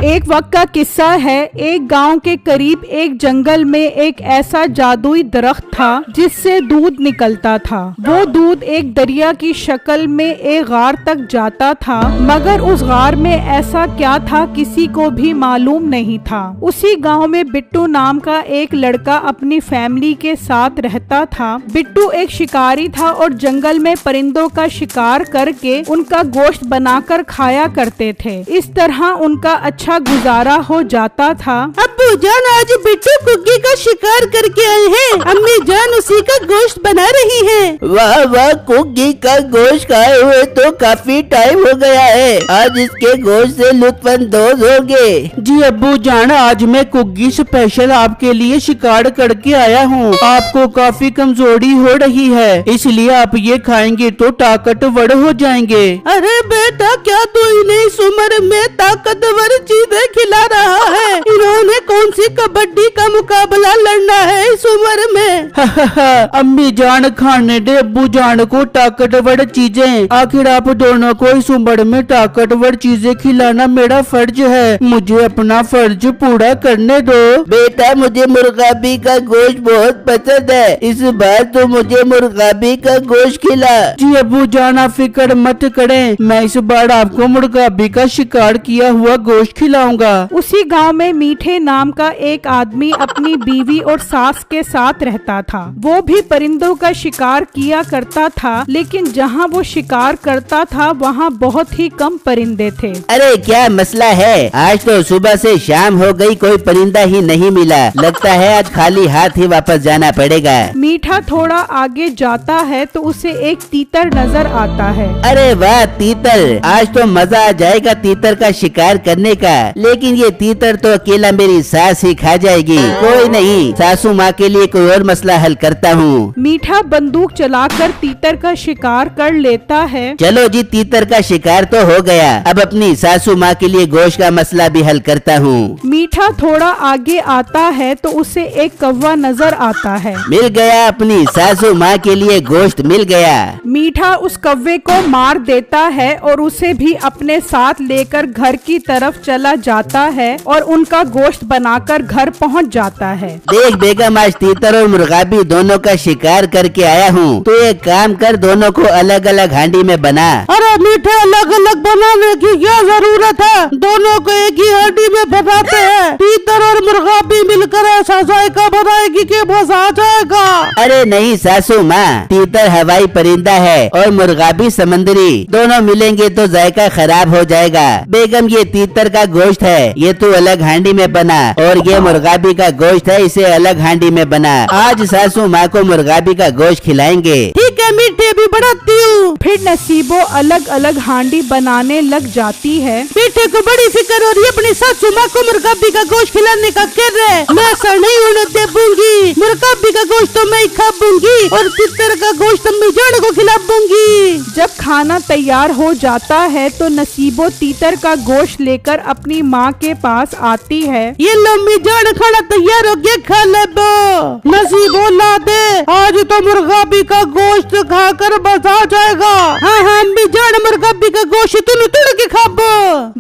एक वक्त का किस्सा है। एक गांव के करीब एक जंगल में एक ऐसा जादुई दरख्त था जिससे दूध निकलता था। वो दूध एक दरिया की शक्ल में एक गार तक जाता था, मगर उस गार में ऐसा क्या था किसी को भी मालूम नहीं था। उसी गांव में बिट्टू नाम का एक लड़का अपनी फैमिली के साथ रहता था। बिट्टू एक शिकारी था और जंगल में परिंदों का शिकार करके उनका गोश्त बनाकर खाया करते थे। इस तरह उनका अच्छा गुजारा हो जाता था। अब्बू जान आज बिट्टू कुक्की का शिकार करके आए हैं। अम्मी जान उसी का गोश्त बना रही हैं। वाह वाह, कुक्की का गोश्त खाए हुए तो काफी टाइम हो गया है। आज इसके गोश्त से लुत्फानंदोज होंगे। जी अब्बू जान, आज मैं कुक्की स्पेशल आपके लिए शिकार करके आया हूँ। आपको काफी कमजोरी हो रही है, इसलिए आप ये खाएंगे तो ताकतवर हो जाएंगे। अरे बेटा, क्या तू इन्हें इस उम्र में ताकतवर चीजें खिला रहा है? इन्होंने कौन सी कबड्डी का मुकाबला लड़ना है इस उम्र में? अम्मी जान, खाने दे अब्बू जान को ताकतवर चीजें। आखिर आप दोनों को इस उम्र में ताकतवर चीजें खिलाना मेरा फर्ज है। मुझे अपना फर्ज पूरा करने दो। बेटा, मुझे मुर्गाबी का गोश्त बहुत पसंद है, इस बार तो मुझे मुर्गाबी का गोश्त खिला। जी अब्बू जान, आप फिक्र मत करें, मैं इस बार आपको मुर्गाबी का शिकार किया हुआ गोश्त खिलाऊंगा। उसी गांव में मीठे नाम का एक आदमी अपनी बीवी और सास के साथ रहता था। वो भी परिंदों का शिकार किया करता था, लेकिन जहां वो शिकार करता था वहां बहुत ही कम परिंदे थे। अरे क्या मसला है? आज तो सुबह से शाम हो गई, कोई परिंदा ही नहीं मिला। लगता है आज खाली हाथ ही वापस जाना पड़ेगा। मीठा थोड़ा आगे जाता है तो उसे एक तीतर नजर आता है। अरे वाह तीतर, आज तो मजा आ जाएगा तीतर का शिकार करने का। लेकिन ये तीतर तो अकेला मेरी सास ही खा जाएगी। कोई नहीं, सासू माँ के लिए कोई और मसला हल करता हूँ। मीठा बंदूक चलाकर तीतर का शिकार कर लेता है। चलो जी, तीतर का शिकार तो हो गया, अब अपनी सासू माँ के लिए गोश्त का मसला भी हल करता हूँ। मीठा थोड़ा आगे आता है तो उसे एक कौवा नजर आता है। मिल गया, अपनी सासू माँ के लिए गोश्त मिल गया। मीठा उस कौवे को मार देता है और उसे भी अपने साथ लेकर घर की तरफ चला जाता है और उनका गोश्त बनाकर घर पहुंच जाता है। देख बेगम, आज तीतर और मुर्गाबी दोनों का शिकार करके आया हूँ। तो एक काम कर, दोनों को अलग अलग हांडी में बना। अरे मीठे, अलग अलग बनाने की क्या जरूरत है? दोनों को एक ही हांडी में बनाते हैं। तीतर और मुर्गाबी मिलकर ऐसा जायका बनाएगी कि मजा आ जाएगा। अरे नहीं सासू माँ, तीतर हवाई परिंदा है और मुर्गाबी समंदरी, दोनों मिलेंगे तो जायका खराब हो जाएगा। बेगम, ये तीतर का गोश्त है, ये तू अलग हांडी में बना, और ये मुर्गाबी का गोश्त है, इसे अलग हांडी में बना। आज सासू माँ को मुर्गाबी का गोश्त खिलाएंगे। ठीक है मीठे, भी बढ़ाती हूँ। फिर नसीबो अलग अलग हांडी बनाने लग जाती है। मीठे को बड़ी फिक्र हो रही है अपनी सासू माँ को मुर्गाबी का गोश्त खिलाने का। कर रहे मैं ऐसा नहीं होने देबूंगी। मुर्गाबी का गोश्त तो मैं खा दूंगी और तीतर का गोश्त अम्मी जान को खिला दूंगी। जब खाना तैयार हो जाता है तो नसीबो तीतर का गोश्त लेकर अपनी माँ के पास आती है। ये लो अम्मी जान, खाना तैयार हो गया, खा ले बो। नसीबो ला दे, आज तो मुर्गाबी का गोश्त खाकर मजा आ जाएगा। हाँ हाँ अम्मी जान, मुर्गाबी का गोश्त तू तोड़ के खा बो।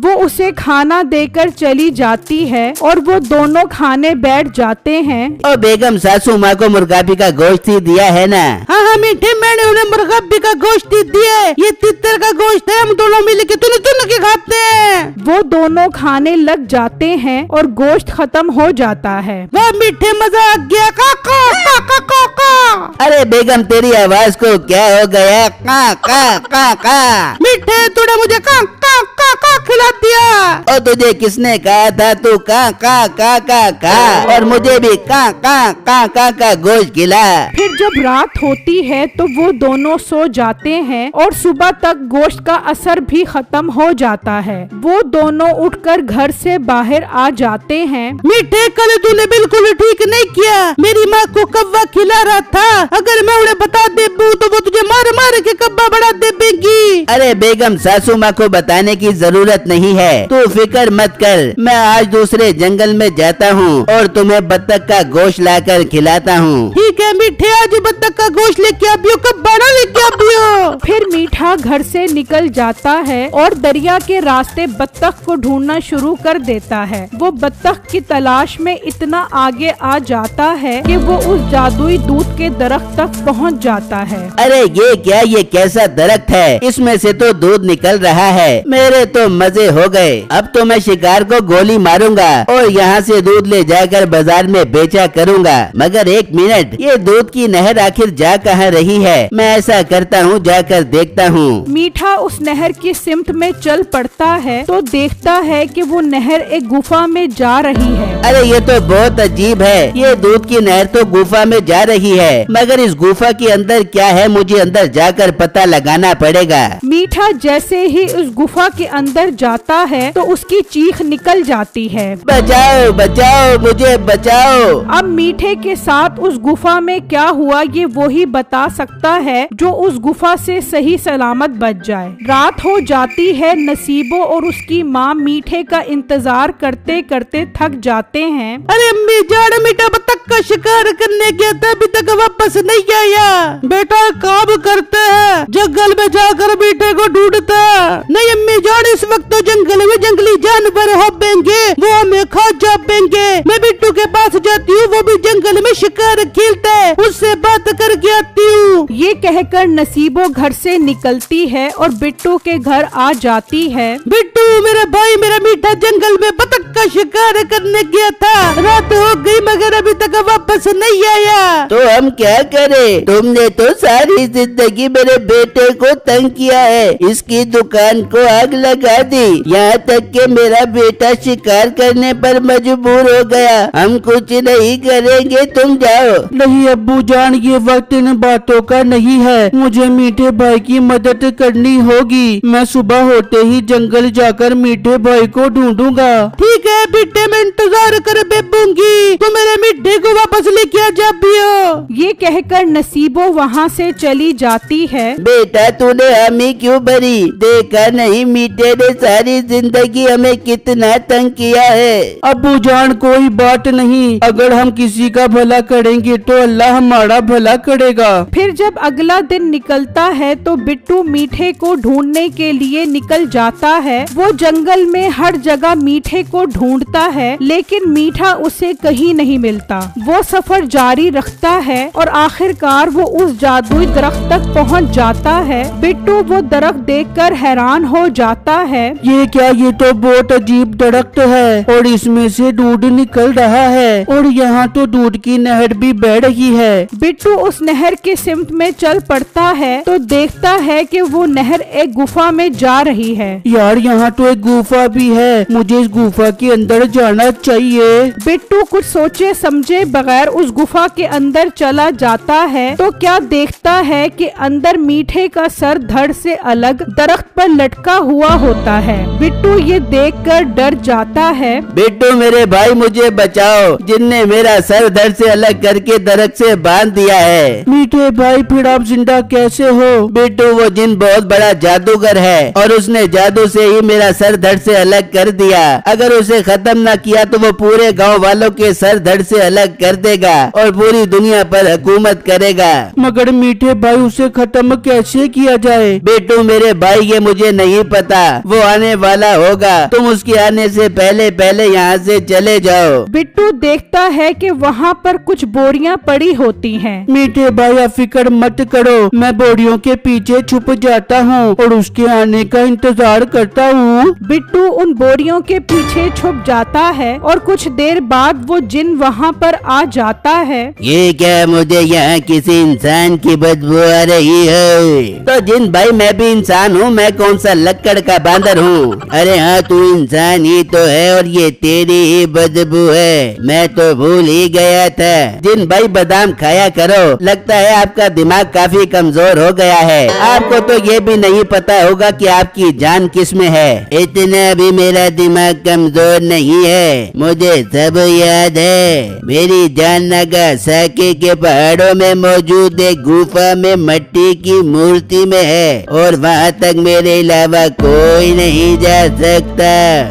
वो उसे खाना देकर चली जाती है और वो दोनों खाने बैठ जाते हैं। ओ बेगम, सासू माँ को मुर्गाबी का गोश्त ही दिया है ना? हाँ हाँ मीठे, मैंने उन्हें मुर्गाबी का गोश्त ही दिया है। ये तीतर का गोश्त है, हम दोनों मिलके तुन के खाते हैं। वो दोनों खाने लग जाते हैं और गोश्त खत्म हो जाता है। वाह मीठे, मजा आ गया। काका काका काका। अरे बेगम, तेरी आवाज को क्या हो गया? का का का का। मीठे, तूने मुझे का का का का खिला दिया। और तुझे किसने कहा था तू का का का का का? और मुझे भी का का गोश्त खिला। फिर जब रात होती है तो वो दोनों सो जाते हैं और सुबह तक गोश्त का असर भी खत्म हो जाता है। वो दोनों उठकर घर से बाहर आ जाते हैं। मीठे, कल तूने बिल्कुल ठीक नहीं किया। मेरी माँ को कब्बा खिला रहा था, अगर मैं उन्हें बता देबू तो वो तुझे मार मार के कब्बा बढ़ा देगी। अरे बेगम, सासू माँ को बताने की जरूरत नहीं है, तू फिक्र मत कर। मैं आज दूसरे जंगल में जाता हूँ और तुम्हें बत्तख का गोश्त लाकर खिलाता हूँ। ठीक है मीठे, आज बत्तख का गोश्त लेके आबियो, कब्बाड़ा लेके आबियो। फिर मीठा घर से निकल जाता है और दरिया के रास्ते बत्तख को ढूंढना शुरू कर देता है। वो बत्तख की तलाश में इतना आगे आ जाता है कि वो उस जादुई दूध के दरख्त तक पहुंच जाता है। अरे ये क्या, ये कैसा दरख्त है, इसमें से तो दूध निकल रहा है। मेरे तो मजे हो गए। अब तो मैं शिकार को गोली मारूंगा और यहाँ से दूध ले जाकर बाजार में बेचा करूंगा। मगर एक मिनट, ये दूध की नहर आखिर जा कहाँ रही है? मैं ऐसा करता हूँ, जाकर देखता हूँ। मीठा उस नहर की सिमत में चल पड़ता है तो देखता है कि वो नहर एक गुफा में जा रही है। अरे ये तो बहुत अजीब है, ये दूध की नहर तो गुफा में जा रही है, मगर इस गुफा के अंदर क्या है, मुझे अंदर जाकर पता लगाना पड़ेगा। मीठा जैसे ही उस गुफा के अंदर जाता है तो उसकी चीख निकल जाती है, बचाओ बचाओ, मुझे बचाओ। अब मीठे के साथ उस गुफा में क्या हुआ ये वो ही बता सकता है जो उस गुफा से सही सलामत बच जाए। रात हो जाती है। नसीबो और उसकी माँ मीठे का इंतजार करते करते थक जाते हैं। अरे अम्मी जान, मीठा बत्तख का शिकार करने गया था, अभी तक वापस नहीं आया। बेटा काम करते हैं, जंगल में जाकर मीठे को ढूंढते हैं। नहीं अम्मी जान, इस वक्त तो जंगल में जंगली जानवर होंगे, वो हमें खा जाएंगे। मैं बिट्टू के पास जाती हूँ, वो भी जंगल में शिकार खेलता है, उससे बात करके आती हूँ। ये कहकर नसीबो घर से निकलती है और बिट्टू के घर आ जाती है। बिट्टू मेरा भाई, मेरा मीठा जंगल में बतख का शिकार करने गया था, रात हो गई मगर अभी तक वापस नहीं आया। तो हम क्या करें? तुमने तो सारी जिंदगी मेरे बेटे को तंग किया है, इसकी दुकान को आग लगा दी, यहाँ तक कि मेरा बेटा शिकार करने पर मजबूर हो गया। हम कुछ नहीं करेंगे, तुम जाओ। नहीं अब्बू जान, ये वक्त इन बातों का नहीं है, मुझे मीठे भाई की मदद करनी होगी। मैं सुबह होते ही जंगल जाकर मीठे भाई को ढूंढूंगा। ठीक है बेटे, मैं इंतजार कर बेबूंगी, तो मेरे मीठे को वापस लेके आ जा पियो। ये कहकर नसीबो वहाँ से चली जाती है। बेटा तूने हमें क्यों भरी? देखा नहीं मीठे ने सारी जिंदगी हमें कितना तंग किया है। अब्बू जान कोई बात नहीं, अगर हम किसी का भला करेंगे तो अल्लाह हमारा भला करेगा। फिर जब अगला दिन निकलता है तो बिट्टू मीठे को ढूंढने के लिए निकल जाता है। वो जंगल में हर जगह मीठे को ढूंढता है, लेकिन मीठा उसे कहीं नहीं मिलता। वो सफर जारी रखता है और आखिरकार वो उस जादुई दरख्त तक पहुंच जाता है। बिट्टू वो दरख्त देखकर हैरान हो जाता है। ये क्या, ये तो बहुत अजीब दरख्त है और इसमें से दूध निकल रहा है और यहाँ तो दूध की नहर भी बह रही है। बिट्टू उस नहर के सिमत में चल पड़ता है तो देखता है कि वो नहर एक गुफा में जा रही है। यार यहाँ तो एक गुफा भी है, मुझे इस गुफा के अंदर जाना चाहिए। बिट्टू कुछ सोचे समझे बगैर उस गुफा के अंदर चला जाता है तो क्या देखता है कि अंदर मीठे का सर धड़ से अलग दरख्त पर लटका हुआ होता है। बिट्टू ये देखकर डर जाता है। बिट्टू मेरे भाई मुझे बचाओ, जिनने मेरा सर धड़ से अलग करके दरख्त से बांध दिया है। मीठे भाई फिर आप जिंदा कैसे हो? बिट्टू वो जिन बहुत बड़ा जादूगर है और उसने जादू से ही मेरा सर धड़ से अलग कर दिया। अगर उसे खत्म न किया तो वो पूरे गांव वालों के सर धड़ से अलग कर देगा और पूरी दुनिया पर हुकूमत करेगा। मगर मीठे भाई उसे खत्म कैसे किया जाए? बिट्टू मेरे भाई ये मुझे नहीं पता, वो आने वाला होगा, तुम उसके आने से पहले पहले यहाँ से चले जाओ। बिट्टू देखता है कि वहाँ पर कुछ बोरियां पड़ी होती हैं। मीठे भाई आप फिक्र मत करो, मैं बोरियों के पीछे छुप जाता हूँ और उसके आने का इंतजार करता हूँ। बिट्टू उन बोरियों के पीछे छुप जाता है और कुछ देर बाद वो जिन वहाँ पर आ जाता है। ये क्या, मुझे यहाँ किसी इंसान की बदबू आ रही है। तो जिन भाई मैं भी इंसान हूँ, मैं कौन सा लक्कड़ का बांदर हूँ? अरे हाँ तू इंसान ही तो है और ये तेरी ही बदबू है, मैं तो भूल ही गया था। जिन भाई बादाम खाया करो, लगता है आपका दिमाग काफी कमजोर हो गया है। आपको तो ये भी नहीं पता होगा कि आपकी जान किस में है। इतना भी मेरा दिमाग कमजोर नहीं है, मुझे सब याद है। मेरी जान नागासाकी के पहाड़ों में मौजूद एक गुफा में मिट्टी की मूर्ति में है और वहाँ तक मेरे अलावा कोई नहीं जा सकता।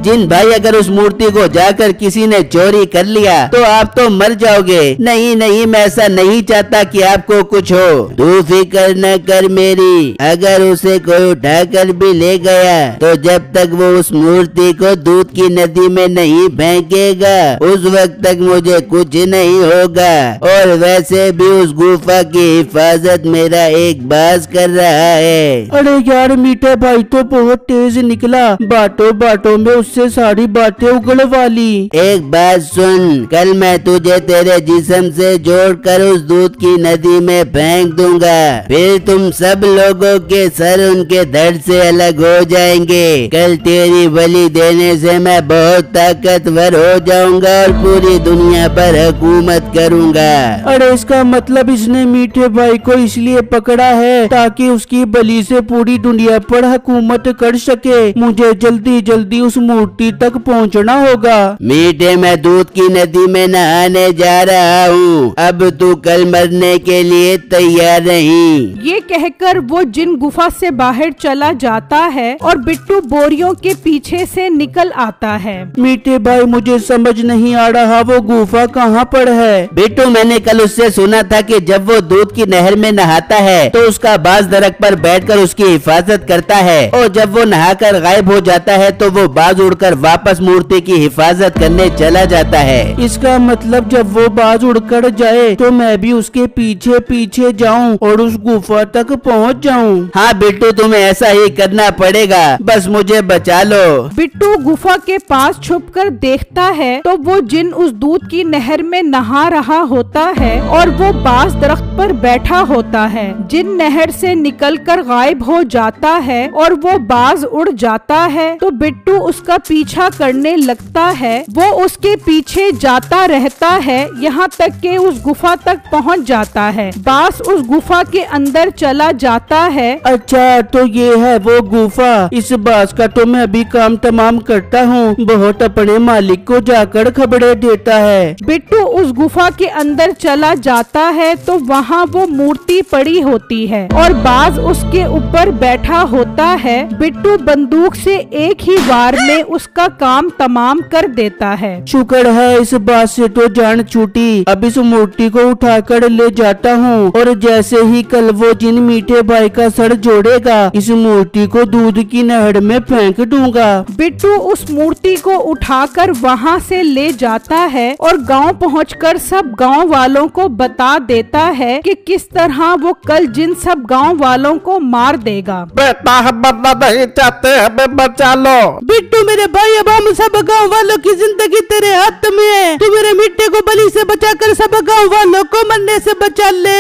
जिन भाई अगर उस मूर्ति को जाकर किसी ने चोरी कर लिया तो आप तो मर जाओगे। नहीं नहीं, मैं ऐसा नहीं चाहता कि आपको कुछ हो। तू फिक्र न कर मेरी, अगर उसे कोई उठाकर भी ले गया तो जब तक वो उस मूर्ति को दूध की नदी में नहीं फेंकेगा उस वक्त तक मुझे कुछ नहीं होगा। और वैसे भी उस गुफा की हिफाजत मेरा एक बाज कर रहा है। अरे यार मीठे भाई तो बहुत तेज निकला, बातों बातों में उससे सारी बातें उगलवा ली। एक बात सुन, कल मैं तुझे तेरे जिस्म से जोड़कर उस दूध की नदी में फेंक दूंगा, फिर तुम सब लोगों के सर उनके धड़ से अलग हो जाएंगे। कल तेरी बलि देने से मैं बहुत ताकतवर हो जाऊंगा और पूरी दुनिया पर हुकूमत करूंगा। अरे इसका मतलब इसने मीठे भाई को इसलिए पकड़ा है ताकि उसकी बलि से पूरी दुनिया पर हुकूमत कर सके। मुझे जल्दी जल्दी उस मूर्ति तक पहुंचना होगा। मीठे, मैं दूध की नदी में नहाने जा रहा हूँ, अब तू कल मरने के लिए तैयार नहीं। ये कहकर वो जिन गुफा से बाहर चला जाता है और बिट्टू बोरियों के पीछे से निकल आता है। मीठे भाई मुझे समझ नहीं आ रहा वो गुफा कहाँ पर है। बिट्टू, मैंने कल उससे सुना था कि जब वो दूध की नहर में नहाता है तो उसका बाज दरख्त पर बैठकर उसकी हिफाजत करता है और जब वो नहाकर गायब हो जाता है तो वो बाज उड़कर वापस मूर्ति की हिफाजत करने चला जाता है। इसका मतलब जब वो बाज उड़कर जाए तो मैं भी उसके पीछे पीछे जाऊं और उस गुफा तक पहुंच जाऊं। हाँ बिट्टू, तुम्हें ऐसा ही करना पड़ेगा, बस मुझे बचा लो। बिट्टू गुफा के पास छुपकर देखता है तो वो जिन उस दूध की नहर में नहा रहा होता है और वो बाज दरख्त पर बैठा होता है। जिन नहर से निकलकर गायब हो जाता है और वो बाज उड़ जाता है तो बिट्टू उसका पीछा करने लगता है। वो उसके पीछे जाता रहता है यहाँ तक कि उस गुफा तक पहुँच जाता है। बाज उस गुफा के अंदर चला जाता है। अच्छा तो ये है वो गुफा। इस बास का तो मैं अभी काम तमाम करता हूँ, बहुत अपने मालिक को जाकर खबरें देता है। बिट्टू उस गुफा के अंदर चला जाता है तो वहाँ वो मूर्ति पड़ी होती है और बाज उसके ऊपर बैठा होता है। बिट्टू बंदूक से एक ही वार में उसका काम तमाम कर देता है। शुक्र है इस बात से तो जान छूटी। अब इस मूर्ति को उठाकर ले जाता हूँ और जैसे ही कल वो जिन मीठे भाई का सर जोड़ेगा इस मूर्ति को दूध की नहर में फेंक दूंगा। बिट्टू उस मूर्ति को उठाकर वहाँ से ले जाता है और गांव पहुंचकर सब गांव वालों को बता देता है कि किस तरह वो कल जिन सब गांव वालों को मार देगा। बेटा हम मरना नहीं चाहते, हमें बचा लो। बिट्टू मेरे भाई, अब हम सब गाँव वालों की जिंदगी तेरे हाथ में है। तू मेरे मिट्टी को बलि से बचाकर सब गाँव वालों को मरने से बचा ले।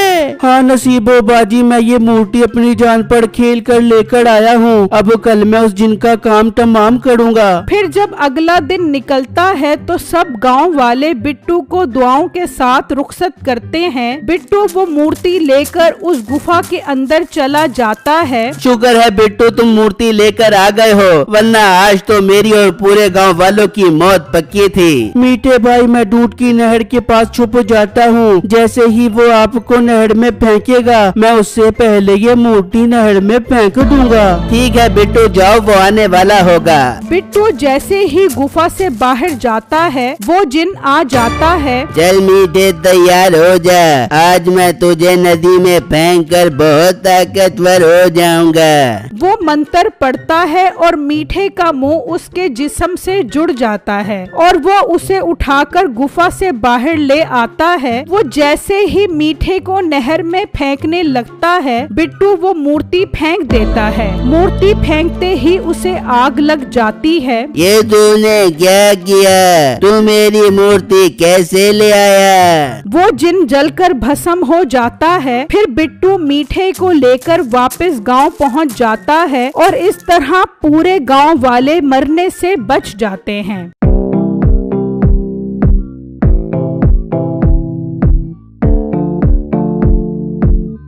हाँ नसीबो बाजी, मैं ये मूर्ति अपनी जान पर खेल कर लेकर आया हूँ। अब कल मैं उस जिन का काम तमाम करूँगा। फिर जब अगला दिन निकलता है तो सब गांव वाले बिट्टू को दुआओं के साथ रुखसत करते हैं। बिट्टू वो मूर्ति लेकर उस गुफा के अंदर चला जाता है। शुक्र है बिट्टू तुम मूर्ति लेकर आ गए हो, वरना आज तो मेरी और पूरे गांव वालों की मौत पक्की थी। मीठे भाई मैं दूध की नहर के पास छुप जाता हूँ। जैसे ही वो आपको नहर में फेंकेगा मैं उससे पहले ये मूर्ति नहर में फेंक दूंगा। ठीक है बिट्टू, जाओ वो आने वाला होगा। बिट्टू जैसे ही गुफा से बाहर जाता है वो जिन आ जाता है। चल मीठे तैयार हो जा, आज मैं तुझे नदी में फेंक कर बहुत ताकतवर हो जाऊंगा। वो मंत्र पढ़ता है और मीठे का मुंह उसके जिस्म से जुड़ जाता है और वो उसे उठाकर गुफा से बाहर ले आता है। वो जैसे ही मीठे को नहर में फेंकने लगता है बिट्टू वो मूर्ति फेंक देता है। मूर्ति फेंकते ही उसे आग लग जाती है। ये तूने क्या किया? तू मेरी मूर्ति कैसे ले आया? वो जिन जलकर भस्म हो जाता है। फिर बिट्टू मीठे को लेकर वापस गांव पहुंच जाता है और इस तरह पूरे गांव वाले मरने से बच जाते हैं।